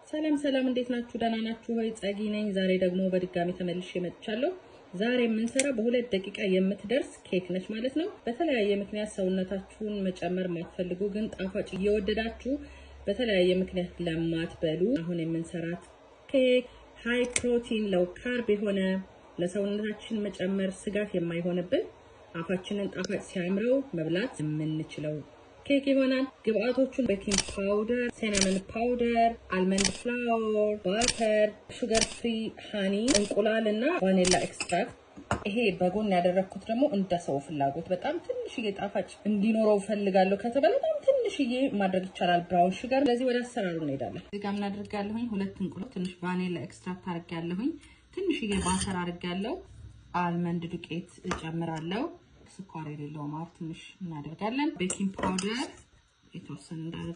ሰላም ሰላም እንዴት ናችሁ? ደህና ናችሁ ወይ? ጸጊ ነኝ። ዛሬ ደግሞ በድጋሚ ተመልሼ መጥቻለሁ። ዛሬ የምንሰራው በ2 ደቂቃ የምትደርስ ኬክ ነች ማለት ነው። በተለያየ ምክንያት ሰውነታችሁን መጨመር ማትፈልጉ ግን ጣፋጭ እየወደዳችሁ በተለያየ ምክንያት ለማትበሉ አሁን የምንሰራት ኬክ ሃይ ፕሮቲን ሎው ካርብ የሆነ ለሰውነታችን መጨመር ስጋት የማይሆንብን አፋችንን ጣፋጭ ሲያምረው መብላት የምንችለው ኬክ ይሆናል። ግብአቶቹን ቤኪንግ ፓውደር፣ ሲናመን ፓውደር፣ አልመንድ ፍላወር፣ ባተር፣ ሹገር ፍሪ ሃኒ፣ እንቁላል እና ቫኒላ ኤክስትራክት። ይሄ በጎን ያደረኩት ደግሞ እንደ ሰው ፍላጎት በጣም ትንሽዬ ጣፋጭ እንዲኖረው ፈልጋለሁ ከተባለ በጣም ትንሽዬ ማድረግ ይቻላል ብራውን ሹገር። ስለዚህ ወደ አሰራሩ እንሄዳለን። እዚህ ጋር ምን አድርጋለሁኝ? 2 እንቁላል፣ ትንሽ ቫኒላ ኤክስትራክት አድርጋለሁኝ፣ ትንሽዬ ባተር አድርጋለሁ፣ አልመንድ ዱቄት እጨምራለሁ፣ ስኳር የሌለው ማር ትንሽ እናደርጋለን፣ ቤኪንግ ፓውደር የተወሰነ እንዳደርጋለሁ።